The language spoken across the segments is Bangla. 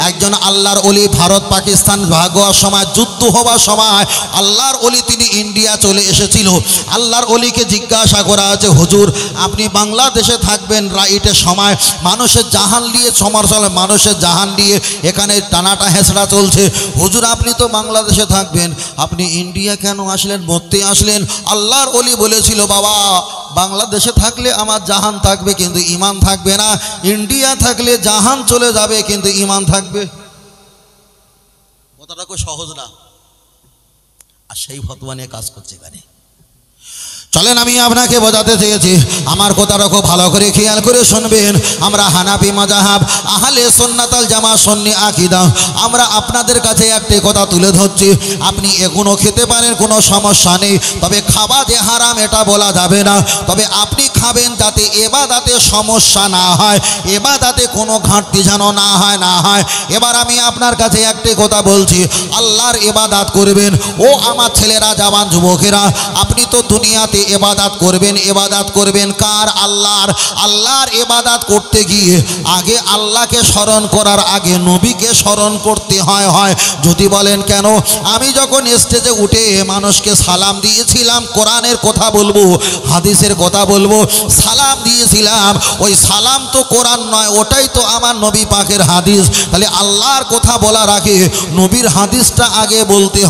একজন আল্লাহর ওলি ভারত পাকিস্তান ভাগ হওয়ার সময়, যুদ্ধ হওয়ার সময় আল্লাহর ওলি তিনি ইন্ডিয়া চলে এসেছিল। আল্লাহর ওলিকে জিজ্ঞাসা করা আছে, হুজুর আপনি বাংলাদেশে থাকবেন রাইটের সময় মানুষের জাহান নিয়ে সমর্থন, মানুষের জাহান নিয়ে এখানে টানাটা হেঁচড়া চলছে, হুজুর আপনি তো বাংলাদেশে থাকবেন, আপনি ইন্ডিয়া কেন আসলেন, মরতে আসলেন? আল্লাহর ওলি বলেছিল, বাবা বাংলাদেশে থাকলে আমার জাহান থাকবে কিন্তু ঈমান থাকবে না, ইন্ডিয়া থাকলে জাহান চলে যাবে কিন্তু ঈমান থাকবে। কথাটা খুব সহজ না, আর সেই ফতোয়া নিয়ে কাজ করছে এখানে। চলেন আমি আপনাকে বোঝাতে চেয়েছি, আমার কথাটা খুব ভালো করে খেয়াল করে শুনবেন। আমরা হানাফি মাযহাব আহলে সুন্নাত ওয়াল জামাত সুন্নি আকীদা, আমরা আপনাদের কাছে একটি কথা তুলে ধরছি, আপনি এগুলো খেতে পারেন কোনো সমস্যা নেই, তবে খাওয়া যে হারাম এটা বলা যাবে না, তবে আপনি খাবেন যাতে ইবাদতে সমস্যা না হয়, ইবাদতে কোনো ঘাটতি যেন না হয়। এবার আমি আপনার কাছে একটি কথা বলছি, আল্লাহর ইবাদত করবেন। ও আমার ছেলেরা, জওয়ান যুবকেরা, আপনি তো দুনিয়াতে ইবাদত করবেন কার? আল্লাহর ইবাদত করতে গিয়ে আগে আল্লাহকে স্মরণ করার আগে নবীকে স্মরণ করতে হয়। যদি বলেন কেন? আমি যখন স্টেজে উঠে মানুষকে সালাম দিয়েছিলাম, কোরআনের কথা বলবো, হাদিসের কথা বলবো, সালাম দিয়েছিলাম, ওই সালাম তো কোরআন নয়, ওটাই তো আমার নবী পাকের হাদিস। তাহলে আল্লাহর কথা বলার আগে নবীর হাদিসটা আগে বলতে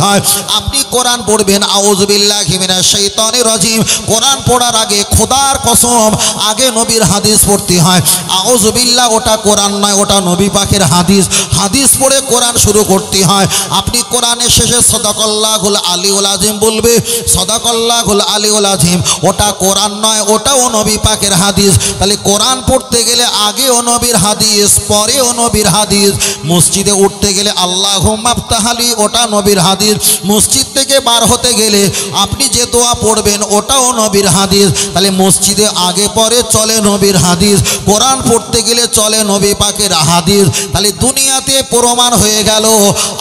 হয়। আপনি কোরআন পড়বেন, আউযু বিল্লাহি মিনাশ শাইতানির রাজিম, কোরআন পড়ার আগে খোদার কসম আগে নবীর হাদিস পড়তে হয়। আউযু বিল্লাহ ওটা কোরআন নয়, ওটা নবী পাকের হাদিস। হাদিস পড়ে কোরআন শুরু করতে হয়। আপনি কোরআনের শেষে সাদাকাল্লাহুল আলিউল আযীম বলবে, সাদাকাল্লাহুল আলিউল আযীম, ওটা কোরআন নয়, ওটাও নবী পাকের হাদিস। তাহলে কোরআন পড়তে গেলে আগেও নবীর হাদিস, পরেও নবীর হাদিস। মসজিদে উঠতে গেলে আল্লাহুম্মা আফতাহলি, ওটা নবীর হাদিস। মসজিদ থেকে বার হতে গেলে আপনি যে দোয়া পড়বেন ওটাও নবীর হাদিস। তাহলে মসজিদে আগে পরে চলে নবীর হাদিস, কোরআন পড়তে গেলে চলে নবী পাকের হাদিস। তাহলে দুনিয়াতে প্রমাণ হয়ে গেল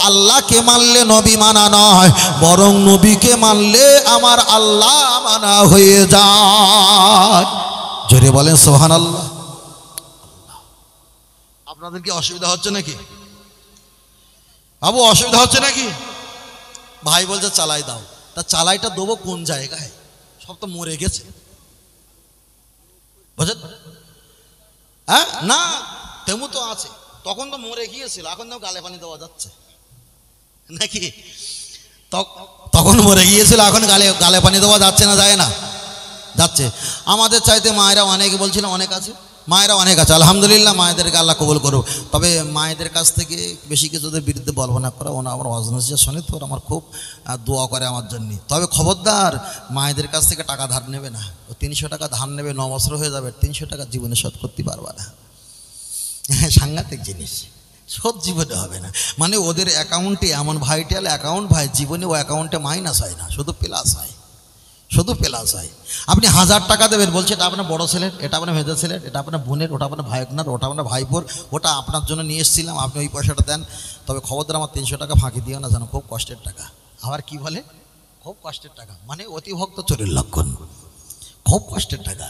আল্লাহকে মানলে নবী মানা নয়, বরং নবীকে মানলে আমার আল্লাহ মানা হয়ে যায়। জোরে বলেন সুবহানাল্লাহ। আপনাদের কি অসুবিধা হচ্ছে নাকি? বাবু অসুবিধা হচ্ছে নাকি? ভাই বলছে চালাই দাও, তা চালাইটা দেবো কোন জায়গায়? সব তো মরে গেছে, বুঝলেন? হ্যাঁ না, তেমু তো আছে, তখন তো মরে গিয়েছিল, এখন তো গালে পানি দেওয়া যাচ্ছে নাকি? তখন মরে গিয়েছিল, এখন গালে পানি দেওয়া যাচ্ছে না, যায় না? যাচ্ছে। আমাদের চাইতে মায়েরা অনেকে বলছিলাম অনেক আছে, মায়েরা অনেক আছে, আলহামদুলিল্লাহ, মায়েদেরকে আল্লাহ কবুল করুক। তবে মায়েদের কাছ থেকে বেশি কিছুদের বিরুদ্ধে বলবো না, করে ওনা আমার অজনসিয়া শোনে তো আমার খুব দোয়া করে আমার জন্য। তবে খবরদার মায়েদের কাছ থেকে টাকা ধার নেবে না, ও 300 টাকা ধার নেবে, 9 বছর হয়ে যাবে, 300 টাকা জীবনে শোধ করতে পারবে না। সাংঘাতিক জিনিস, শোধ জীবনে হবে না। মানে ওদের অ্যাকাউন্টে এমন ভাইটাল অ্যাকাউন্ট, ভাই জীবনে ও অ্যাকাউন্টে মাইনাস হয় না, শুধু প্লাস হয়, শুধু প্লাস হয়। আপনি 1000 টাকা দেবেন, বলছে এটা আপনার বড় ছেলের, এটা আপনার ভেজা ছেলের, এটা আপনার বোনের, ওটা আপনার ভাইগনার, ওটা আপনার ভাইপোর, ওটা আপনার জন্য নিয়ে এসেছিলাম, আপনি ওই পয়সাটা দেন। তবে খবরদার আমার 300 টাকা ফাঁকি দিও না, জানো খুব কষ্টের টাকা। আবার কি বলে? খুব কষ্টের টাকা, মানে অতিভক্ত চোরের লক্ষণ, খুব কষ্টের টাকা।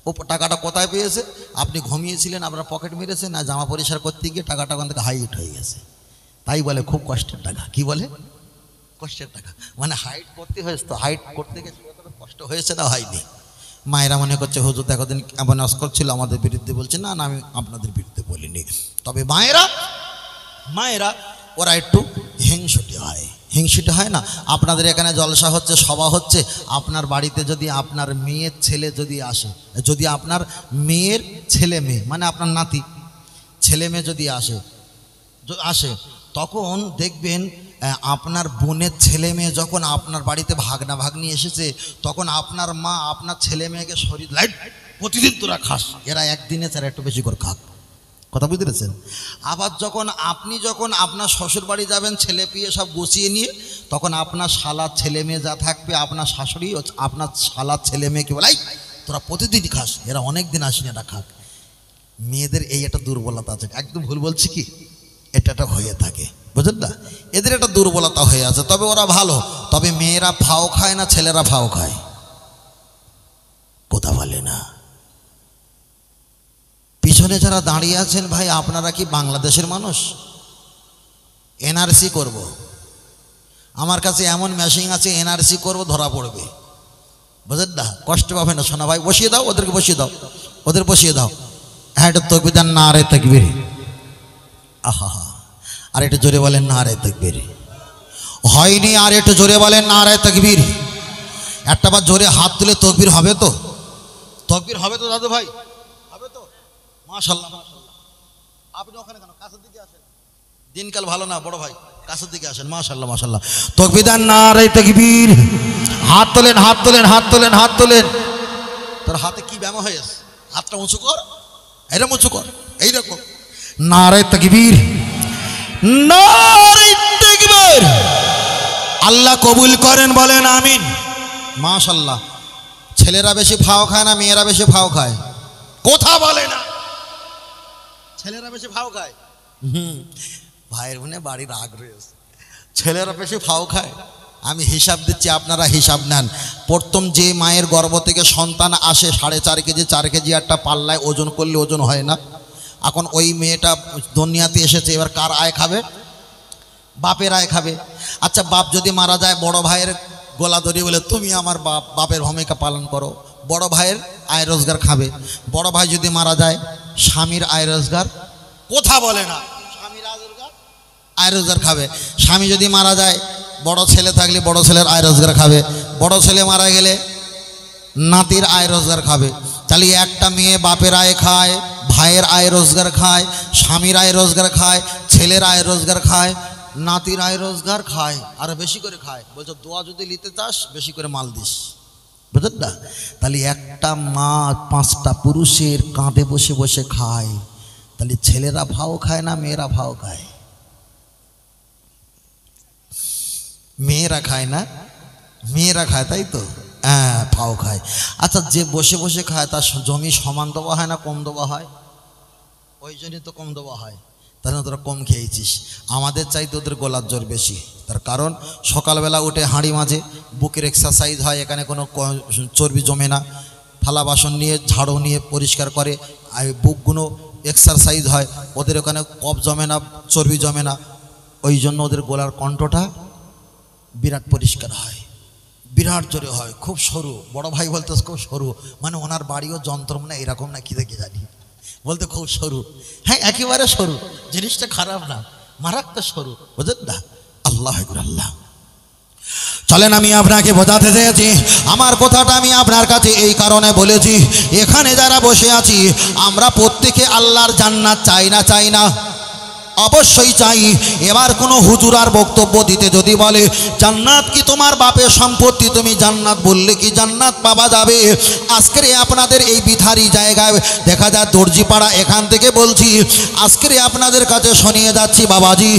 ও টাকাটা কোথায় পেয়েছে? আপনি ঘুমিয়েছিলেন, আপনার পকেট মেরেছে, না জামা পরিষ্কার করতে গিয়ে টাকাটা ওখান থেকে হাইট হয়ে গেছে, তাই বলে খুব কষ্টের টাকা। কি বলে? কষ্টের টাকা, মানে হাইট করতে হয়েছে, তো হাইট করতে গেছে কষ্ট হয়েছে না হয়নি? মায়েরা মনে করছে হুজুর এতদিন এমন আস করছিল আমাদের বিরুদ্ধে, বলছে না না আমি আপনাদের বিরুদ্ধে বলিনি। তবে মায়েরা ওরা একটু হিংসুটে হয় না? আপনাদের এখানে জলসা হচ্ছে, সভা হচ্ছে, আপনার বাড়িতে যদি আপনার মেয়ের ছেলে যদি আসে, যদি আপনার মেয়ের ছেলে মেয়ে মানে আপনার নাতি ছেলে মেয়ে যদি আসে তখন দেখবেন আপনার বোনের ছেলে মেয়ে যখন আপনার বাড়িতে ভাগনা ভাগ্নি এসেছে, তখন আপনার মা আপনার ছেলে মেয়েকে শরীর লাইট প্রতিদিন তোরা খাস, এরা একদিনে তারা একটু বেশি করে খাক। কথা বুঝতে পেরেছেন? আবার আপনি যখন আপনার শ্বশুর বাড়ি যাবেন ছেলে পিয়ে সব গুছিয়ে নিয়ে, তখন আপনার শালার ছেলে মেয়ে যা থাকবে, আপনার শাশুড়ি আপনার শালার ছেলে মেয়েকে বলে তোরা প্রতিদিন খাস, এরা অনেক দিন আসেনি, এটা খাক। মেয়েদের এই একটা দুর্বলতা আছে, একদম ভুল বলছি কি? এটা হয়ে থাকে, বুঝলেন না? এদের একটা দুর্বলতা হয়ে আছে। তবে ওরা ভালো, তবে মেয়েরা ফাও খায় না, ছেলেরা ফাও খায়, কথা বলে না। পিছনে যারা দাঁড়িয়ে আছেন ভাই, আপনারা কি বাংলাদেশের মানুষ? এনআরসি করব, আমার কাছে এমন মেশিন আছে, এনআরসি করব, ধরা পড়বে, বুঝলেন না? কষ্ট পাবে না শোনা ভাই। বসিয়ে দাও ওদেরকে, বসিয়ে দাও, ওদের বসিয়ে দাও। হ্যাঁ, এটা তকবীর দেন, না রে তকবীর। আহা, আর একটু জোরে বলেন না রে তকবীর। হয়নি, আর একটু জোরে বলেন না রে তকবীর। একটা বার জোরে হাত তুলে তকবীর হবে তো? তকবীর হবে তো দাদু ভাই? হবে তো? মাশাআল্লাহ মাশাআল্লাহ। আপনি ওখানে কেন, কাছের দিকে আসেন, দিনকাল ভালো না বড় ভাই, কাছের দিকে আসেন। মাশাআল্লাহ মাশাআল্লাহ। তকবীর দেন না রে তকবীর। হাত তোলেন, হাত তোলেন, হাত তোলেন, হাত তোলেন। তোর হাতে কি ব্যায়াম হয়ে গেছে? হাতটা উঁচু কর, এইরকম উঁচু কর, এইরকম। নারে তাকবীর, নারে তাকবীর। আল্লাহ কবুল করেন, বলেন আমিন। মাশাআল্লাহ। ছেলেরা বেশি ফাও খায় না মেয়েরা বেশি ফাও খায়? কথা বলে না। ছেলেরা বেশি ফাও খায়। ভাইয়ের বোনে বাড়ি রাগ রয়েছে, ছেলেরা বেশি ফাও খায়। আমি হিসাব দিচ্ছি, আপনারা হিসাব নেন। প্রথম যে মায়ের গর্ভ থেকে সন্তান আসে 4.5 কেজি 4 কেজি একটা পাল্লায় ওজন করলে ওজন হয় না। এখন ওই মেয়েটা দুনিয়াতে এসেছে, এবার কার আয় খাবে? বাপের আয় খাবে। আচ্ছা, বাপ যদি মারা যায়, বড় ভাইয়ের গলা ধরে বলে তুমি আমার বাপ, বাপের ভূমিকা পালন করো, বড় ভাইয়ের আয় রোজগার খাবে। বড় ভাই যদি মারা যায়, স্বামীর আয় রোজগার, কথা বলে না, স্বামীর আয় রোজগার খাবে। স্বামী যদি মারা যায়, বড় ছেলে থাকলে বড় ছেলের আয় রোজগার খাবে। বড় ছেলে মারা গেলে নাতির আয় রোজগার খাবে। তাহলে একটা মেয়ে বাপের আয় খায়, ভাইয়ের আয় রোজগার খায়, স্বামীর আয় রোজগার খায়, ছেলের আয় রোজগার খায়, নাতির আয় রোজগার খায়, আরো বেশি করে খায়। বলছো দোয়া যদি নিতে চাস বেশি করে মাল দিস, বুঝলেন না? তাহলে একটা মা 5টা পুরুষের কাঁধে বসে বসে খায়। তাহলে ছেলেরা ভাও খায় না মেয়েরা ভাও খায়? মেয়েরা খায় না? মেয়েরা খায়, তাই তো? হ্যাঁ, ফাও খায়। আচ্ছা, যে বসে বসে খায় তার জমি সমান দেওয়া হয় না কম দেওয়া হয়? ওই জন্যই তো কম দেওয়া হয়। তাহলে তোরা কম খেয়েছিস। আমাদের চাইতে ওদের গলার জোর বেশি। তার কারণ সকালবেলা উঠে হাঁড়ি মাঝে বুকের এক্সারসাইজ হয়, এখানে কোনো চর্বি জমে না। থালা বাসন নিয়ে ঝাড়ু নিয়ে পরিষ্কার করে, আর বুকগুলো এক্সারসাইজ হয়, ওদের ওখানে কফ জমে না, চর্বি জমে না। ওই জন্য ওদের গলার কণ্ঠটা বিরাট পরিষ্কার হয়, বিরাট জোরে হয়, খুব সরু। বড় ভাই বলতে খুব সরু, মানে ওনার বাড়িও যন্ত্রমনা এরকম না, কি দেখে জানি, বলতে খুব সরু। হ্যাঁ, একেবারে সরু, জিনিসটা খারাপ না, মারাত্মক সরু, বুঝলেন না? আল্লাহ আল্লাহ। চলেন, আমি আপনাকে বোঝাতে চেয়েছি, আমার কথাটা আমি আপনার কাছে এই কারণে বলেছি, এখানে যারা বসে আছি আমরা প্রত্যেকে আল্লাহর জান্নাত চাই না? চাই না? অবশ্যই চাই। এবার কোনো হুজুর আর বক্তব্য দিতে যদি বলে জান্নাত কি তোমার বাপের সম্পত্তি, তুমি জান্নাত বললে কি জান্নাত পাওয়া যাবে? আজকের আপনাদের এই বিথারি জায়গায় দেখা যায় দর্জিপাড়া, এখান থেকে বলছি, আজকের আপনাদের কাছে শুনিয়ে যাচ্ছি বাবাজি,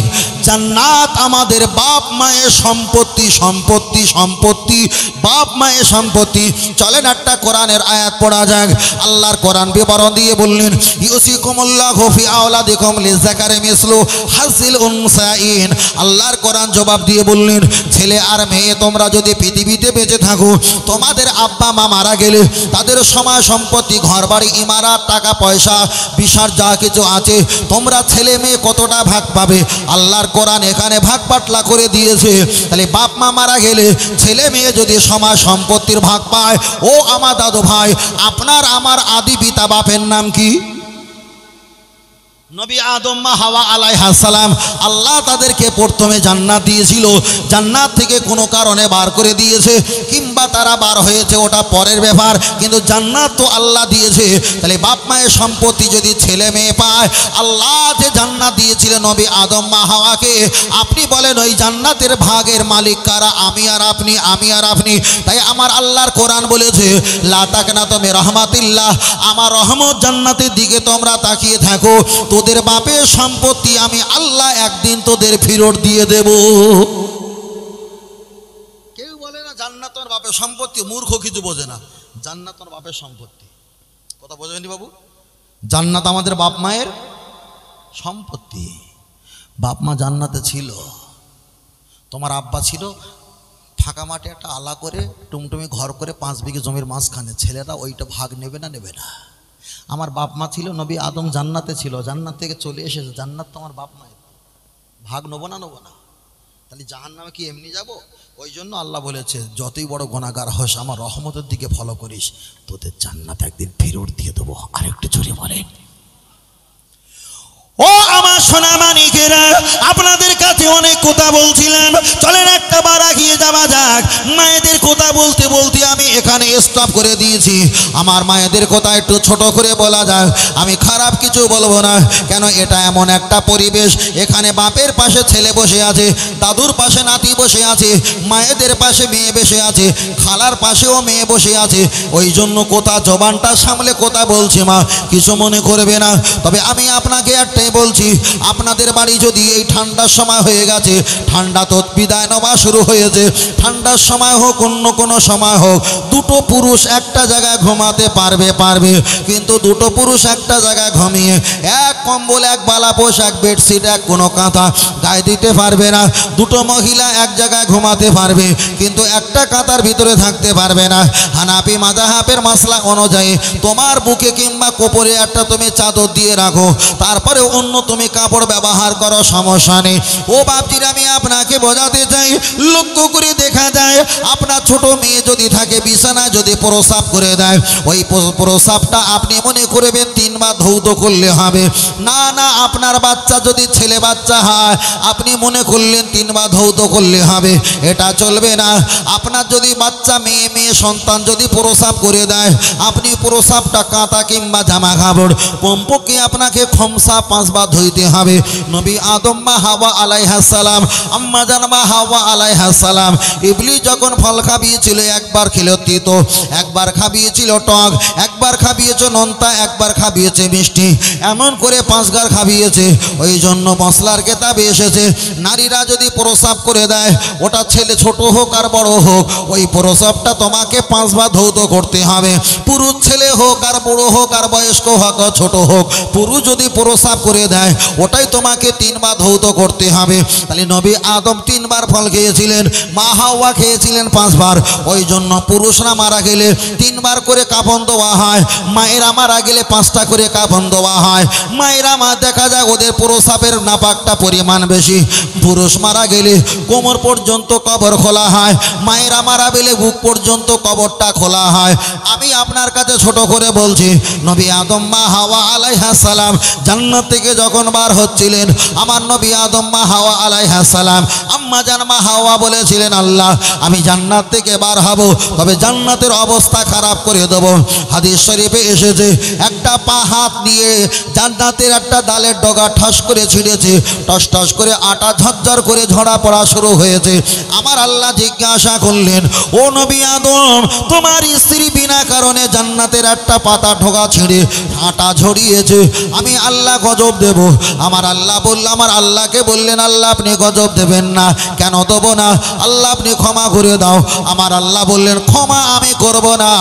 জান্নাত আমাদের বাপ মায়ের সম্পত্তি, সম্পত্তি, সম্পত্তি, বাপ মায়ের সম্পত্তি। চলেন একটা কোরআনের আয়াত পড়া যাক। আল্লাহর কোরআন বিবরণ দিয়ে বললেন, ইউসিকুমুল্লাহু ফি আওলাদিকুম লিযাকারি মিসলু হাযিল উনসাইন। আল্লাহর কোরআন জবাব দিয়ে বললেন, ছেলে আর মেয়ে তোমরা যদি পৃথিবীতে বেঁচে থাকো, তোমাদের আব্বা মা মারা গেলে তাদের সময় সম্পত্তি, ঘর বাড়ি, ইমারত, টাকা পয়সা, বিশাল যা কিছু আছে, তোমরা ছেলে মেয়ে কতটা ভাগ পাবে? আল্লাহর কোরআন এখানে ভাগ পাটলা করে দিয়েছে। তাহলে বাপ মা মারা গেলে ছেলে মেয়ে যদি সময় সম্পত্তির ভাগ পায়, ও আমার দাদু ভাই, আপনার আমার আদি পিতা বাপের নাম কি? নবী আদম মা হাওয়া আলাইহিস সালাম। আল্লাহ তাদেরকে প্রথমে জান্নাত দিয়েছিল, জান্নাত থেকে কোনো কারণে বার করে দিয়েছে, কিংবা তারা বার হয়েছে ওটা পরের ব্যাপার, কিন্তু জান্নাত তো আল্লাহ দিয়েছে। তাহলে বাপ মায়ের সম্পত্তি যদি ছেলে মেয়ে পায়, আল্লাহ যে জান্নাত দিয়েছিলেন নবী আদম মা হাওয়াকে, আপনি বলেন ওই জান্নাতের ভাগের মালিক কারা? আমি আর আপনি, আমি আর আপনি। তাই আমার আল্লাহর কোরআন বলেছে, লা তাকনাতু মির রাহমাতিল্লাহ, আমার রহমত জান্নাতের দিকে তোমরা তাকিয়ে থাকো, তোদের বাপের সম্পত্তি আমি আল্লাহ একদিন তোদের ফেরত দিয়ে দেব। কেউ বলে না জান্নাত তোর বাপের সম্পত্তি, মূর্খ কিছু বোঝে না। জান্নাত তোর বাপের সম্পত্তি, কথা বোঝেনি বাবু? জান্নাত আমাদের বাপ মায়ের সম্পত্তি। বাপ মা জান্নাতে ছিল, তোমার আব্বা ছিল ফাঁকা মাঠে একটা আলা করে টুমটুমি ঘর করে 5 বিঘে জমির মাঝখানে, ছেলেরা ওইটা ভাগ নেবে না? নেবে না। আমার বাপ মা ছিল, নবী আদম জান্নাতে ছিল, জান্নাত থেকে চলে এসেছে, জান্নাত তো আমার বাপ মায়ের, ভাগ নেবো না? তাহলে জাহান্নামে কি এমনি যাব? ওই জন্য আল্লাহ বলেছে যতই বড় গুনাহগার হস আমার রহমতের দিকে ফলো করিস, তোদের জান্নাত একদিন ফেরত দিয়ে দেবো। আর একটু জোরে বলেন। ও আমার সোনা মানিকেরা, আপনাদের কাছে অনেক কথা বলছিলাম, চলেন একটা বার এগিয়ে যাওয়া যাক। মায়েদের কথা বলতে বলতে আমি এখানে স্টপ করে দিয়েছি। আমার মায়েদের কথা একটু ছোট করে বলা যাক, আমি খারাপ কিছু বলবো না, কেন এটা এমন একটা পরিবেশ, এখানে বাপের পাশে ছেলে বসে আছে, দাদুর পাশে নাতি বসে আছে, মায়েদের পাশে মেয়ে বসে আছে, খালার পাশেও মেয়ে বসে আছে। ওই জন্য কথা জবানটা সামলে কথা বলছি মা, কিছু মনে করবে না। তবে আমি আপনাকে একটাই বলছি, আপনাদের বাড়ি যদি এই ঠান্ডার সময় হয়ে গেছে, ঠান্ডা তো বিদায় নেওয়া শুরু হয়েছে, ঠান্ডার সময় হোক অন্য কোনো সময় হোক, দুটো পুরুষ একটা জায়গায় ঘুমাতে পারবে, কিন্তু দুটো পুরুষ একটা জায়গায় ঘুমিয়ে এক কম্বল, এক বালাপোষ, এক বেডশিট, এক কোনো কাঁথা গায়ে দিতে পারবে না। দুটো মহিলা এক জায়গায় ঘুমাতে পারবে, কিন্তু একটা কাঁথার ভিতরে থাকতে পারবে না। হানাফি মাযহাবের মাসলা অনুযায়ী তোমার বুকে কিংবা কোপরে একটা তুমি চাদর দিয়ে রাখো, তারপরে অন্য তুমি কাপড় ব্যবহার করো, সমস্যা নেই। ও বাপজিরা, আমি আপনাকে বোঝাতে চাই, লক্ষ্য করে দেখা যায় আপনার ছোট মেয়ে যদি থাকে বিছানায় যদি প্রস্রাব করে দেয়, ওই প্রস্রাবটা আপনি মনে করবেন 3 বার ধৌত করলে হবে না। না, আপনার বাচ্চা যদি ছেলে বাচ্চা হয় আপনি মনে করলেন 3 বার ধৌত করলে হবে, এটা চলবে না। আপনার যদি বাচ্চা মেয়ে সন্তান যদি প্রস্রাব করে দেয়, আপনি প্রস্রাবটা কাঁথা কিংবা জামা কাপড় কমপক্ষে আপনাকে খমসা 5 বার ধুইতে হবে। নবী আদম মা হাওয়া আলাইহিস সালাম, আম্মা জান মা হাওয়া আলাইহিস সালাম, ইবলিস যখন ফল খাবিয়েছিল, একবার খেলো তিতো, একবার খাবিয়েছিল টক, একবার খাবিয়েছে নোনতা, একবার খাবিয়েছে মিষ্টি, এমন করে 5 বার খাবিয়েছে। ওই জন্য মশলার কেতাবে এসেছে, নারীরা যদি প্রস্রাব করে দেয়, ওটা ছেলে ছোট হোক আর বড় হোক, ওই প্রস্রাবটা তোমাকে 5 বার ধৌত করতে হবে। পুরুষ ছেলে হোক আর বড় হোক আর বয়স্ক হোক আর ছোট হোক, পুরুষ যদি প্রস্রাব করে দেয় ওটাই তোমাকে 3 বার ধৌত করতে হবে। তাহলে নবী আদম 3 বার ফল খেয়েছিলেন, মা হাওয়া খেয়েছিলেন 5 বার। ওই জন্য পুরুষরা মারা গেলে 3 বার করে কাফন দেওয়া হয়, মায়েরা মারা গেলে 5টা করে কাফন দেওয়া হয়। মায়েরা মা দেখা যায় ওদের প্রস্রাবের নাপাকটা পরিমাণ বেশি, পুরুষ মারা গেলে কোমর পর্যন্ত কবর খোলা হয়, মায়েরা মারা গেলে বুক পর্যন্ত কবরটা খোলা হয়। আমি আপনার কাছে ছোট করে বলছি, নবী আদম মা হাওয়া আলাইহিস সালাম জান্নাত থেকে যখন বার হচ্ছিলেন, আমার নবী আদম মা হাওয়া আলাইহিস সালাম, আম্মা জান মা হাওয়া বলেছিলেন, আল্লাহ আমি জান্নাত থেকে বার হব, তবে জান্নাতের অবস্থা খারাপ করে দেব। হাদিস শরীফে এসেছে, একটা পা হাত নিয়ে জান্নাতের একটা ডালের ডগা ঠাস করে ছিঁড়েছে, টস টস করে আটা ঝরঝর করে ঝরা পড়া শুরু হয়েছে। আমার আল্লাহ জিজ্ঞাসা করলেন, ও নবী আদম, তোমার স্ত্রী বিনা কারণে জান্নাতের একটা পাতা ঢোকা ছিঁড়ে আটা ঝরিয়েছে, আমি আল্লাহ গজব দেব? আমার আল্লাহ বলল, আমার আল্লাহকে বললেন, আল্লাহ আপনি গজব দেবেন না। কেন দেব না? আল্লাহ আপনি ক্ষমা করে দাও। আমার আল্লাহ বললেন, ক্ষমা আমি করব না।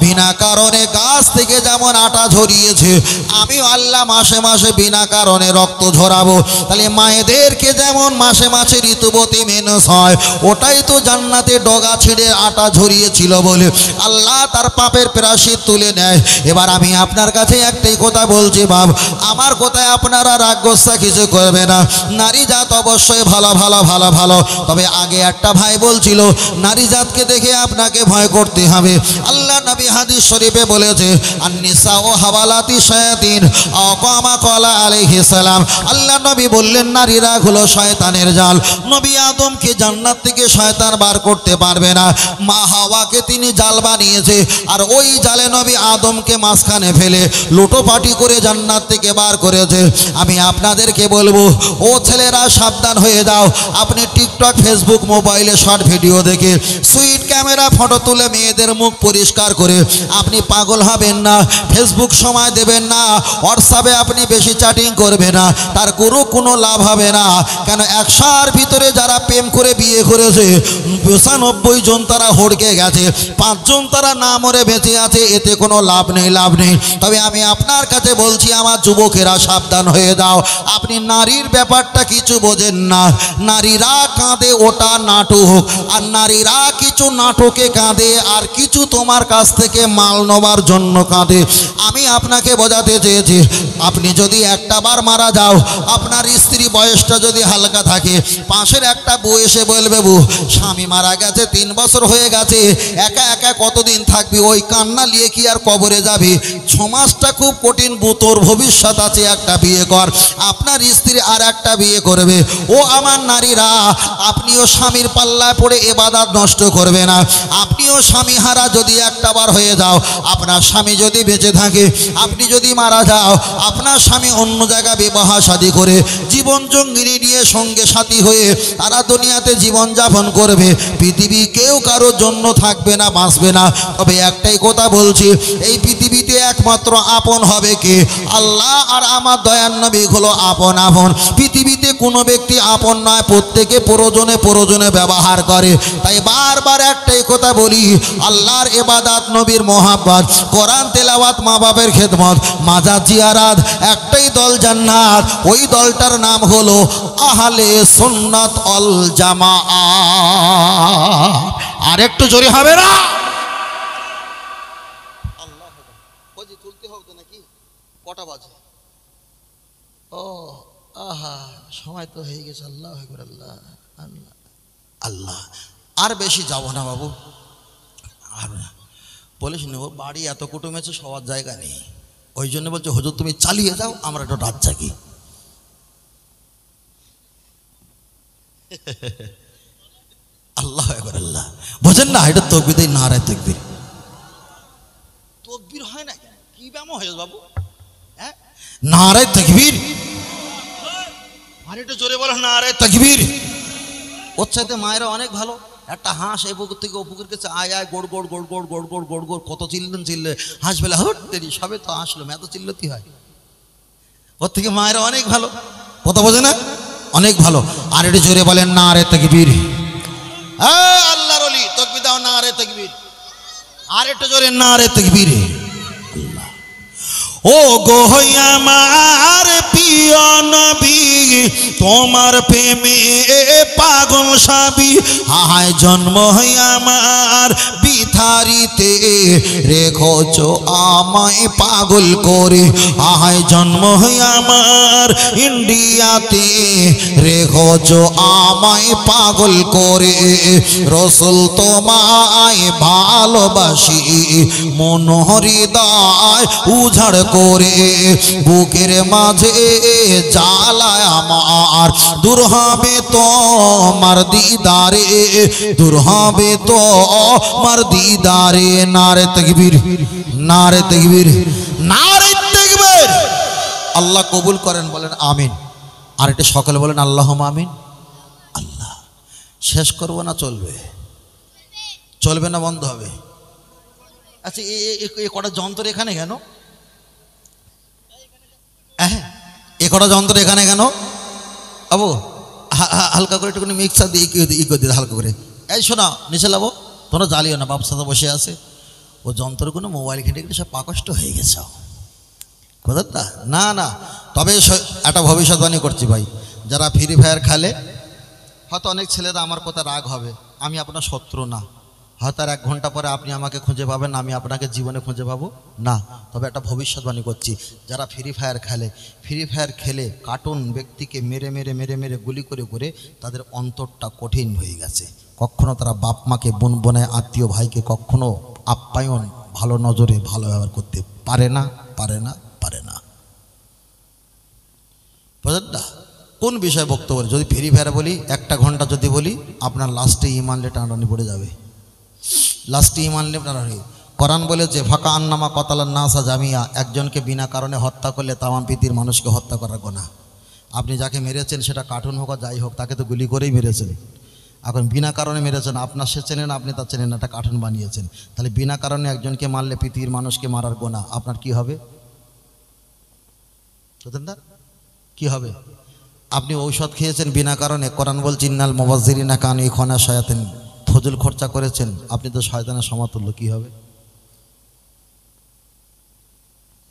বিনা কারণে গাছ থেকে যেমন আটা ঝরিয়েছে, আমি আল্লাহ মাসে মাসে বিনা কারণে রক্ত ঝরাবো। তাহলে মায়েদেরকে যেমন মাসে মাসে ঋতুবতী মেনস হয়, ওটাই তো জান্নাতে ডগা ছিঁড়ে আটা ঝরিয়েছিল বলে আল্লাহ তার পাপের প্রায়শ্চিত্ত তুলে নেয়। এবার আমি আপনার কাছে একটাই কথা বলছি, বাপ, আমার কথায় আপনারা রাগ গোসা কিছু করবে না। নারী জাত অবশ্যই ভালো ভালো ভালো ভালো, তবে আগে একটা ভাই বলছিল নারী জাতকে দেখে আপনাকে ভয় করতে হবে। আল্লাহ নবী হাদিস শরীফে বলেছে, আন-নিসা ও হাওয়ালাতি শায়াতিন আও কামা ক্বালা আলাইহিস সালাম। আল্লাহ নবী বললেন, নারীরা হলো শয়তানের জাল। নবী আদমকে জান্নাত থেকে শয়তান বার করতে পারবে না, মা হাওয়াকে তিনি জাল বানিয়েছে, আর ওই জালে নবী আদমকে মাঝখানে ফেলে লুটোপাটি করে জান্নাত থেকে বার করেছে। আমি আপনাদেরকে বলবো, ও ছেলেরা সাবধান হয়ে যাও। আপনি টিকটক, ফেসবুক, মোবাইলে শর্ট ভিডিও দেখে সুইট ক্যামেরা ফটো তুলে মেয়েদের মুখ পরিষ্কার করে আপনি পাগল হবেন না। ফেসবুক সময় দেবেন না, হোয়াটসঅ্যাপে আপনি বেশি চ্যাটিং করবেন না, তার কোনো লাভ হবে না। কেন 100-র ভিতরে যারা প্রেম করে বিয়ে করেছে 95 জন তারা হড়কে গেছে, 5 জন তারা না মরে বেঁচে আছে, এতে কোনো লাভ নেই, লাভ নেই। তবে আমি আপনার কাছে বলছি, আমার যুবকেরা সাবধান হয়ে যাও। আপনি নারীর ব্যাপারটা কিছু বোঝেন না। নারীরা কাঁদে ওটা নাটক, আর নারীরা কি কিছু নাটকে কাঁদে, আর কিছু তোমার কাছ থেকে মাল নেবার জন্য কাঁদে। আমি আপনাকে বোঝাতে চেয়েছি, আপনি যদি একটা বার মারা যাও, আপনার স্ত্রী বয়সটা যদি হালকা থাকে, পাশের একটা বউ এসে বলবে, বউ স্বামী মারা গেছে 3 বছর হয়ে গেছে, একা একা কতদিন থাকবি, ওই কান্না নিয়ে কি আর কবরে যাবি? 6 মাসটা খুব কঠিন, তোর ভবিষ্যৎ আছে, একটা বিয়ে কর। আপনার স্ত্রী আর একটা বিয়ে করবে। ও আমার নারীরা, আপনিও স্বামীর পাল্লায় পড়ে ইবাদত নষ্ট করবে না। আপনিও স্বামী হারা যদি একটা বার হয়ে যাও, আপনার স্বামী যদি বেঁচে থাকে, আপনি যদি মারা যাও, আপনার স্বামী অন্য জায়গায় বিবাহ শাদী করে জীবন জঙ্গিনী নিয়ে সঙ্গে সাথী হয়ে তারা দুনিয়াতে জীবন যাপন করবে। পৃথিবী কেউ কারোর জন্য থাকবে না, বাঁচবে না। তবে একটাই কথা বলছি, এই পৃথিবীতে একমাত্র আপন হবে কে? আল্লাহ আর আমার দয়ার নবী হলো আপন। আপন পৃথিবীতে কোনো ব্যক্তি আপন নয়, প্রত্যেকে প্রয়োজনে প্রয়োজনে ব্যবহার করে। তাই বারবার একটাই কথা বলি, আল্লাহর ইবাদত, নবীর মোহাব্বত, কোরআন তেলাওয়াত, মা বাপের খেদমত, মাজার জিয়ারাত, একটাই দল জান্নাত। ওই দলটার নাম হলো আহলে সুন্নাত ওয়াল জামাআত। আর একটু জোরে হবে না? আল্লাহ বজি তুলতে হবে নাকি? কটা বাজে? ও আহা, সময় তো হয়ে গেছে। আল্লাহ আকবার, আল্লাহ আল্লাহ আল্লাহ। আর বেশি যাব না বাবু, আর বলিস নেব, বাড়ি এত কুটুম আছে, সবার জায়গা নেই। ওই জন্য বলছে, হুজুর তুমি চালিয়ে যাও, আমরা একটু রাত জাগি। আল্লাহ আকবার, আল্লাহ। বোঝেন না, এটা তকবীর দেয়, নারায়ে তাকবীর। তকবীর হয় না, কি ব্যামো হয়েছে বাবু? হ্যাঁ, নারায়ে তাকবীর। আর একটু জোরে বলো, নারায়ে তাকবীর। ওর চাইতে মায়েরা অনেক ভালো। একটা হাঁস এই পুকুর থেকে ও পুকুর কাছে আয় আয়, গোড় গোড় গোড় গোড় গোড় গোড় গোড় গোড়, কত চিল্লেন চিল্লে, হাঁস বেলা হট দেরি, সবে তো হাসলো, এত চিল্লতি হয়? ওর থেকে মায়েরা অনেক ভালো, কথা বোঝে না? অনেক ভালো। আর একটু জোরে বলেন, নারায়ে তাকবীর। আল্লাহর ওলি, তাকবীর দাও, নারায়ে তাকবীর। আর একটু জোরে, নারায়ে তাকবীর। ও গো আমার প্রিয় নবী, তোমার প্রেমে পাগল সবই। হায় জন্ম আমার বিথারিতে, রেখোছ আমায় পাগল করে। হায় জন্ম আমার ইন্ডিয়াতে, রেখোছ আমায় পাগল করে। রসুল তোমায় ভালোবাসি, মন হৃদয় উজাড় করে। বুকের মাঝে জ্বালায় আমার, দূর হবে তোমার দিদারে, দূর হবে তোমার দিদারে। নারে তাকবীর, নারে তাকবীর, নারে তাকবীর। আল্লাহ কবুল করেন, বলেন আমিন। আর এটা সকলে বলেন আল্লাহুম্মা আমিন। আল্লাহ, শেষ করব না চলবে? চলবে না বন্ধ হবে? আচ্ছা, এ কটা যন্ত্র এখানে কেন? হ্যাঁ, এ কটা যন্ত্র এখানে কেন? আবু হালকা করে একটুখানি মিক্সার দিয়ে ই করে দিতে, হালকা করে। এই শোনা, নিচে লাবো, তোমরা জ্বালিও না, বাপ সাথে বসে আছে। ও যন্ত্রগুলো মোবাইল ঘেটে ঘেটে সব পাকষ্ট হয়ে গেছে। কোথাটা না না, তবে একটা ভবিষ্যৎবাণী করছি ভাই, যারা ফ্রি ফায়ার খেলে, হয়তো অনেক ছেলেরা আমার কথা রাগ হবে, আমি আপনার শত্রু না। হয়তো আর 1 ঘন্টা পরে আপনি আমাকে খুঁজে পাবেন, আমি আপনাকে জীবনে খুঁজে পাবো না। তবে একটা ভবিষ্যৎবাণী করছি, যারা ফ্রি ফায়ার খেলে, ফ্রি ফায়ার খেলে কার্টুন ব্যক্তিকে মেরে মেরে মেরে মেরে গুলি করে করে তাদের অন্তরটা কঠিন হয়ে গেছে। কখনো তারা বাপ মাকে, বোন বোনে, আত্মীয় ভাইকে কখনো আপ্যায়ন, ভালো নজরে ভালো ব্যবহার করতে পারে না, পারে না, পারে না। বুঝলেন না? কোন বিষয়ে বক্তব্য? যদি ফ্রি ফায়ার বলি, 1টা ঘন্টা যদি বলি, আপনার লাস্টে ইমান টানাটানি পড়ে যাবে। লাস্টে ইমান টানাটানি। কোরআন বলে যে ফাঁকা আন্নামা কতালান নাসা জামিয়া, একজনকে বিনা কারণে হত্যা করলে তামাম পৃথিবীর মানুষকে হত্যা করার গুনাহ। আপনি যাকে মেরেছেন, সেটা কার্টুন হোক আর যাই হোক, তাকে তো গুলি করেই মেরেছেন। এখন বিনা কারণে মেরেছেন, আপনার সে চেনেন, আপনি তা চেনেন না, একটা কার্টুন বানিয়েছেন। তাহলে বিনা কারণে একজনকে মারলে পৃথিবীর মানুষকে মারার গুনাহ, আপনার কি হবে? বুঝলেন না? কি হবে? আপনি ঔষধ খেয়েছেন বিনা কারণে, কোরআন বলছে ইন্নাল মুবাজ্জিরিনা কানু ইখওয়ানা শায়াতিন, ফজল খরচা করেছেন, আপনি তো শয়তানের সমতুল্য, কি হবে?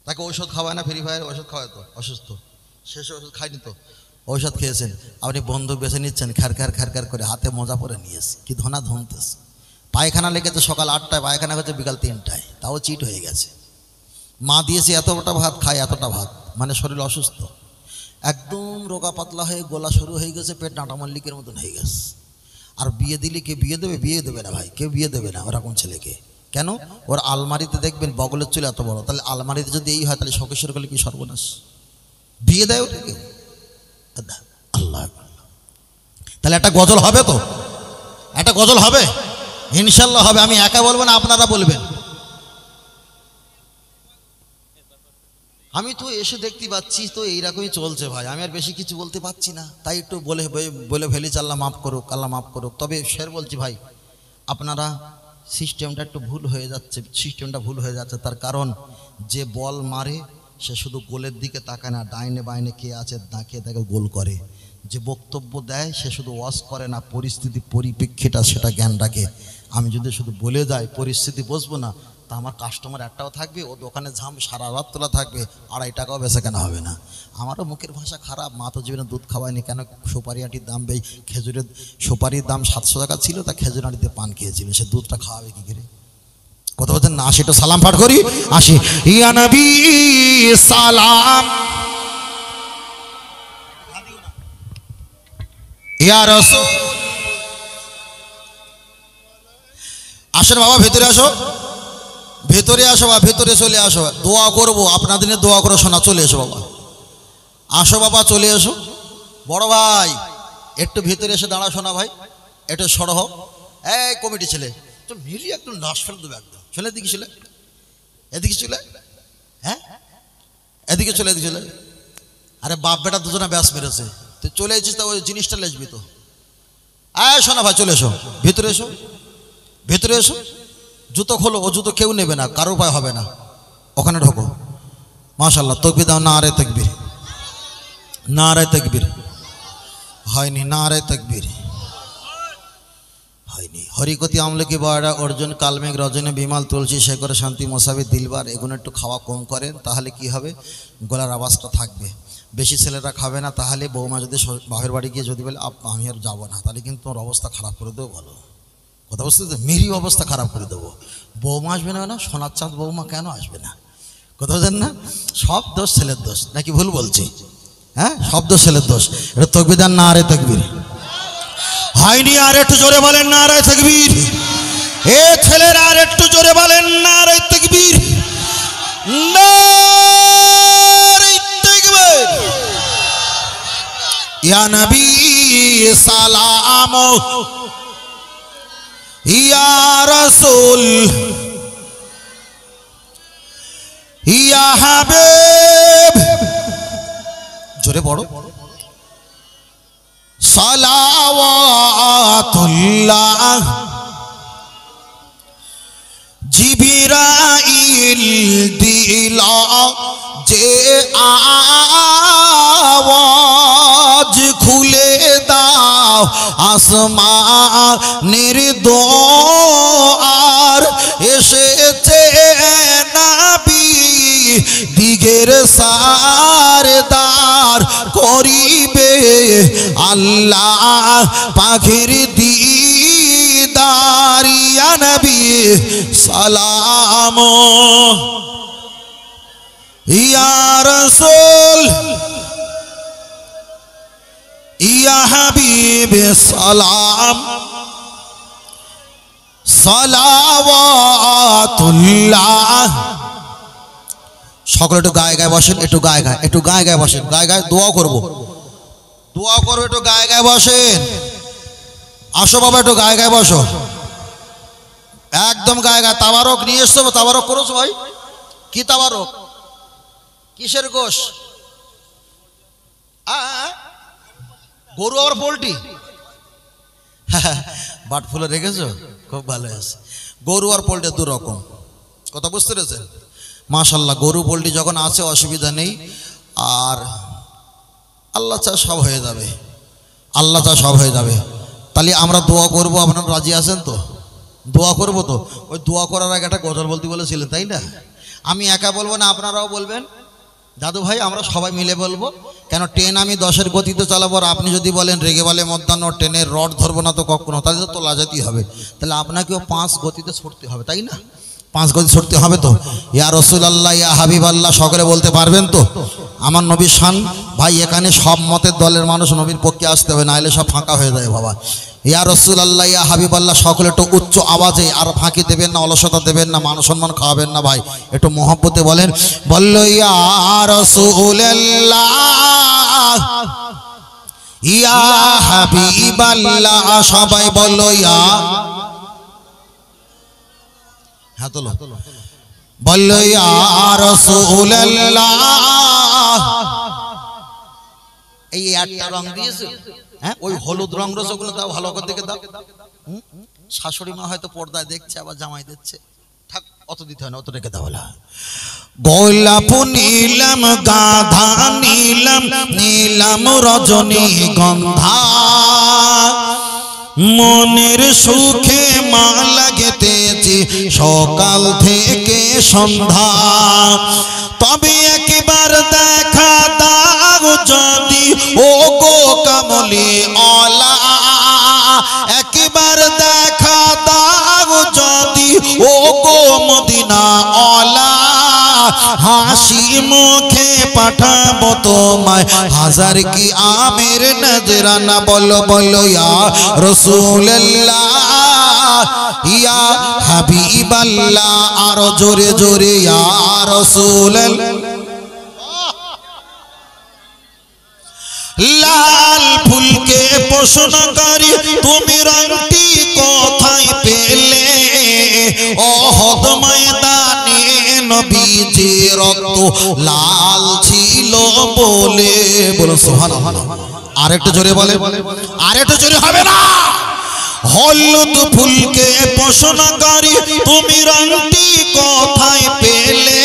তাকে ঔষধ খাওয়ায় না? ফ্রি ফায়ার ওষুধ খাওয়ায় তো, অসুস্থ, শেষে ওষুধ খায়নি তো, ঔষধ খেয়েছেন। আপনি বন্দুক বেছে নিচ্ছেন, খ্যার খ্যার খ্যার খ্যার করে, হাতে মোজা পরে নিয়েছে, কি ধনা ধমতেছে। পায়খানা লেগেছে সকাল 8টায়, পায়খানা হচ্ছে বিকাল 3টায়, তাও চিট হয়ে গেছে। মা দিয়েছে এতটা ভাত, খায় এতটা ভাত, মানে শরীর অসুস্থ, একদম রোগা পাতলা হয়ে গোলা শুরু হয়ে গেছে, পেট নাটা মল্লিকের মতন হয়ে গেছে। আর বিয়ে দিলে কে বিয়ে দেবে? বিয়ে দেবে না ভাই, কেউ বিয়ে দেবে না ওরকম ছেলেকে। কেন? ওর আলমারিতে দেখবেন বগলের চুল এত বড়, তাহলে আলমারিতে যদি এই হয় তাহলে শোকেশের গলে কি সর্বনাশ। বিয়ে দেয় ওটা কেউ? আল্লাহ, তাহলে একটা গজল হবে তো, একটা গজল হবে ইনশাল্লাহ হবে। আমি একা বলবো না, আপনারা বলবেন। আমি তো এসে দেখতে পাচ্ছি তো এইরকমই চলছে ভাই, আমি আর বেশি কিছু বলতে পারছি না, তাই একটু বলে ফেলেছি, আল্লাহ মাফ করুক, আল্লাহ মাফ করুক। তবে শের বলছি ভাই, আপনারা সিস্টেমটা একটু ভুল হয়ে যাচ্ছে, সিস্টেমটা ভুল হয়ে যাচ্ছে। তার কারণ যে বল মারে সে শুধু গোলের দিকে তাকায় না, ডাইনে বাইনে কে আছে তাকিয়ে তাকে গোল করে। যে বক্তব্য দেয় সে শুধু ওয়াজ করে না, পরিস্থিতি পরিপ্রেক্ষিটা সেটা জ্ঞান রাখে। আমি যদি শুধু বলে যাই পরিস্থিতি বুঝবো না, তা আমার কাস্টমার একটাও থাকবে, ও দোকানে ঝাম সারা রাত তোলা থাকবে, 2.5 টাকাও বেচা কেনা হবে না। আমারও মুখের ভাষা খারাপ, মা তো জীবনে দুধ খাওয়ায়নি, কেন সুপারি আটির দাম খেজুরের সুপারির দাম 700 টাকা ছিল, তা খেজুর আটিতে পান খেয়েছিল, সে দুধটা খাওয়াবে কি করে? কত বলছেন না? আসি, তো সালাম পাঠ করি, আসি। ইয়া নবী সালাম, ইয়া রাসূল। আসেন বাবা, ভেতরে আসো, ভেতরে আসো বাবা, ভেতরে চলে আসো, দোয়া করবো আপনাদের নিয়ে, দোয়া করে শোনা। চলে এসো বাবা, আসো বাবা, চলে এসো। বড় ভাই একটু ভেতরে এসে দাঁড়া, শোনা ভাই একটু সরহ। এই কমিটি ছেলে তো মিলিয়ে একটু নাশ ফেলে দেবে একদম। চলে এদিকে, চলে এদিকে, চলে, হ্যাঁ এদিকে চলে, এদিকে চলে। আরে বাপ বেটা দুজনে ব্যাস মেরেছে, তুই চলে এসেছিস তা ওই জিনিসটা লেসবি তো। শোনা ভাই, চলে এসো, ভেতরে এসো, ভেতরে এসো। জুতো খোলো, ও জুতো কেউ নেবে না, কারো উপায় হবে না, ওখানে ঢোকো। মাশাআল্লাহ, তাকবীর দাও, নারে তাকবীর, নারে তাকবীর। হয়নি, নারে তাকবীর হয়নি। হরিকতি আমলকি বয়রা অর্জুন কালমেঘ রজনী বিমাল তুলসী শেখর শান্তি মোসাবি দিলবার, এগুলো একটু খাওয়া কম করেন, তাহলে কি হবে, গলার আওয়াজটা থাকবে। বেশি ছেলেরা খাবে না, তাহলে বৌমা যদি বাপের বাড়ি গিয়ে যদি বলে আমি আর যাবো না, তাহলে কিন্তু তোমার অবস্থা খারাপ করে দেবো। বলো কথা বুঝতে, মেরি অবস্থা খারাপ করে দেবো। বৌমা আসবে না, সোনার চাঁদ বৌমা কেন আসবে না? কথা বলছেন না? সব দোষ ছেলের দোষ, নাকি ভুল বলছি? হ্যাঁ, সব দোষ ছেলের দোষ। এটা তাকবীর দেন, নারে তাকবীর। হয়নি, আর একটু জোরে বলেন নারে তাকবীর। এ ছেলেরা আর একটু জোরে বলেন নারে তাকবীর, নারে তাকবীর। ইয়া নবী সালাম, ইয়া রাসূল, ইয়া হাবিব। জোরে পড়ো। সালাওয়াতুল্লাহ জিবরাইল দিলা যে আওয়াজ, খুলে দাও আসমানের দুয়ার, এসেছে নবী দিগের সারদার, করিবে আল্লাহ পাখির দিদার। ইয়া নবী সালাম, ইয়া রাসূল, ইয়া হাবিব সালাম, সালাওয়াতুল্লাহ। সকলে একটু গায়ে গায়ে বসেন, একটু গায়ে গায়ে, একটু গায়ে গায়ে বসেন, গায়ে গায়ে দোয়া করবো, দোয়া করবো, একটু গায়ে গায়ে বসেন। আসো বাবা, একটু গায়ে গায়ে বসো, একদম গায়ে গায়ে। তাবারক নিয়ে এসছো, তাবারক করেছো ভাই? কি তাবারক? কিসের গোশ? গরু আর পোল্ট্রি? বাট ফুলে রেখেছো, খুব ভালো আছে। গরু আর পোল্ট্রি দু রকম, কথা বুঝতে পেরেছেন? মাশাআল্লাহ, গরু পোল্ট্রি যখন আছে অসুবিধা নেই, আর আল্লাহ চা সব হয়ে যাবে, আল্লাহ চা সব হয়ে যাবে। তাহলে আমরা দোয়া করবো, আপনারা রাজি আছেন তো? দোয়া করবো তো? ওই দোয়া করার আগে একটা গজল বলতে বলেছিলেন, তাই না? আমি একা বলবো না, আপনারাও বলবেন, দাদু ভাই আমরা সবাই মিলে বলবো, কেন ট্রেন আমি 10-এর গতিতে চালাবো, আর আপনি যদি বলেন রেগে বলে মধ্যাহ্ন ট্রেনের রড ধরবো না তো কখনো, তাহলে তো তোলা যেতেই হবে, তাহলে আপনাকেও 5 গতিতে ছুটতে হবে, তাই না? 5 গতি ছুটতে হবে তো। ইয়া রাসূলুল্লাহ ইয়া হাবিবাল্লাহ সকলে বলতে পারবেন তো? আমার নবীর শান ভাই, এখানে সব মতের দলের মানুষ নবীর পক্ষে আসতে হবে, না হলে সব ফাঁকা হয়ে যায় বাবা। ইয়া রাসূলুল্লাহ ইয়া হাবিবাল্লাহ সকলে একটু উচ্চ আওয়াজে, আর ফাঁকি দেবেন না, অলসতা দেবেন না, মান সম্মান খাওয়াবেন না ভাই, একটু মহব্বতে বলেন। বললো ইয়া রাসূলুল্লাহ ইয়া হাবিবাল্লাহ, সবাই বললো ইয়া, হ্যাঁ তোলো, বললো ইয়া রাসূলুল্লাহ। এই একটা রং দিয়েছে, হ্যাঁ ওই হলুদ রং রসগুলো দাও, ভালো করে দেখে দাও। শাশুড়ি মা হয়তো পর্দায় দেখছে, আবার জামাই দেখছে, থাক অত দিতে হয় না, অত রেখে দাও। গোলাপ নীলাম, গাধা নীলাম, নীলাম রজনী গন্ধা, মনের সুখে মালা গেঁথেছি সকাল থেকে সন্ধ্যা, তবে একবার দেখা দাও যদি ও গো কামলি ওয়ালা, একবার দেখা দাও যদি ও গো মদিনা ওয়ালা, হাসি মুখে পাঠাবো তোমায় হাজার কি আমের নজরানা। বলো বলো ইয়া রাসূলুল্লাহ ইয়া হাবিবাল্লাহ, আরো জোরে জোরে ইয়া রাসূলুল্লাহ। লাল ফুলকে প্রশ্ন করি তুমি রংটি কোথায় পেলে, ওহদ ময়দানে নবীজি রক্ত লাল ছিল বলে। বলো সুবহানাল্লাহ। আরেকটু জোরে বলে, আরেকটু জোরে হবে না? হলুদ ফুলকে প্রশ্ন করি তুমি রংটি কোথায় পেলে,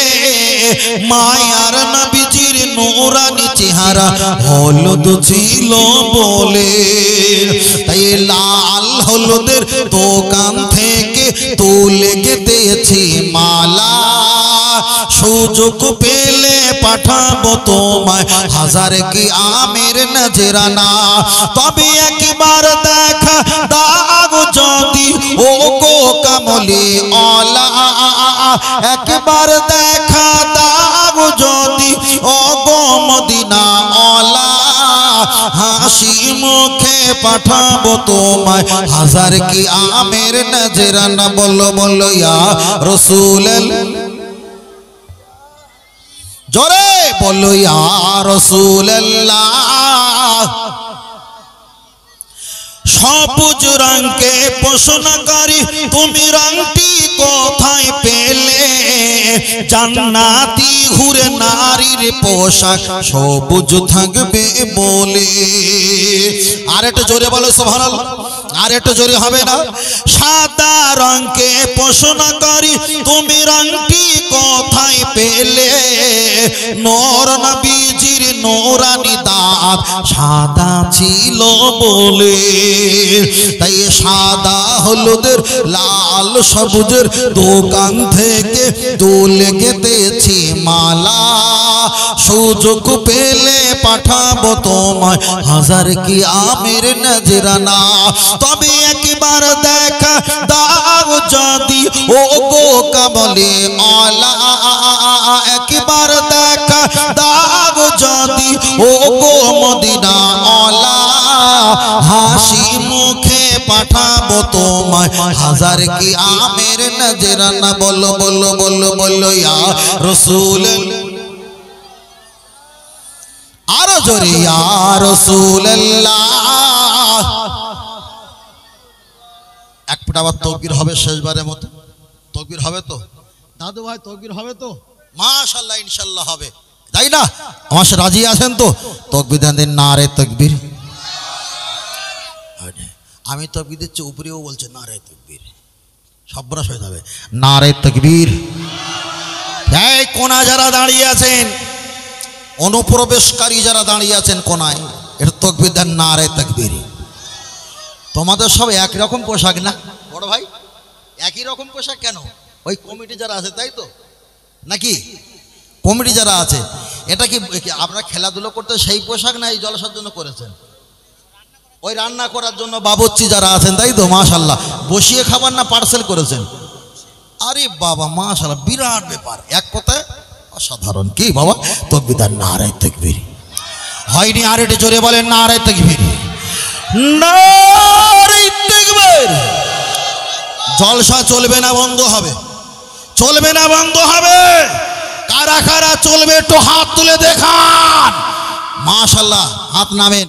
মায়ার নবীজির নূরানি চেহারা হলুদ ছিল বলে, তাই লাল হলুদের দোকান থেকে তুলে গেঁথেছি মালা, সুযোগ পেলে পাঠাবো তোমায় হাজার কি আমের নজরানা, তবে একবার দেখা দাও যদি ও গো কামলি ওয়ালা, একবার দেখা দাও যদি ও গো মদিনা ওয়ালা, হাসি মুখে পাঠাবো তোমায় হাজার কি আমের নজরানা। বলো বলো ইয়া রাসূলুল্লাহ, জোরে বলো ইয়া রাসূলুল্লাহ। সবুজ রঙকে প্রশ্ন করি তুমি রংটি কোথায় পেলে, জান্নাতি হুরে নারীর পোশাক সবুজ থাকবে বলে। আর একটু জোরে বলো সুবহানাল্লাহ, আর একটু জোরে হবে না? সাদা রঙকে প্রশ্ন করি তুমি রংটি কোথায় পেলে, নূর নবীজির নূরানি দাঁত সাদা ছিল বলে, তাই সাদা হলুদের লাল সবুজের দোকান থেকে তুলে গেঁথেছি মালা, সুযোগ পেলে পাঠাবো তোমায় হাজার কি আমের নজরানা, তবে একবার দেখা দাও যদি ও গো কামলি ওয়ালা, একবার দেখা দাও যদি ও গো মদিনা ওয়ালা, হাসি মুখে পাঠাবো তোমায় হাজার কি আমের নজরানা। বলো বলো বলো বলো ইয়া রাসূলুল্লাহ, আরো জোরে ইয়া রাসূলুল্লাহ। এক ফুট আবার তাকবীর হবে শেষবারের মতো, তাকবীর হবে তো দাদু ভাই? তাকবীর হবে তো? মাশাআল্লাহ ইনশাআল্লাহ হবে, তাই না? আমার সাথে রাজি আছেন তো? তাকবীর দেন, নারে তাকবীর। আমি তাকবীর দিচ্ছি, উপরেও বলছে নারে তাকবীর, সব্রাস হয়ে যাবে। নারে তাকবীর। এই কোনা যারা দাঁড়িয়ে আছেন, অনুপ্রবেশকারী যারা দাঁড়িয়ে আছেন কোনায়, এটা তাকবীর দেন, নারে তাকবীর। তোমাদের সব একই রকম পোশাক না বড় ভাই? একই রকম পোশাক কেন? ওই কমিটি যারা আছে তাই তো নাকি? কমিটি যারা আছে এটা কি আপনারা খেলাধুলো করতে সেই পোশাক না এই জলসার জন্য করেছেন? ওই রান্না করার জন্য বাবুর্চি যারা আছেন, তাই তো? মাশাআল্লাহ। বসিয়ে খাবার না পার্সেল করেছেন? আরে বাবা মাশাআল্লাহ, বিরাট ব্যাপার। এক কথায় অসাধারণ। কি বাবা? তাকবীর, নারে তাকবীর। হয়নি? আর একটু জোরে বলেন নারে তাকবীর, নারে তাকবীর। জলসা চলবে না বন্ধ হবে? চলবে না বন্ধ হবে? কারা কারা চলবে একটু হাত তুলে দেখান। মাশাআল্লাহ, হাত নামেন।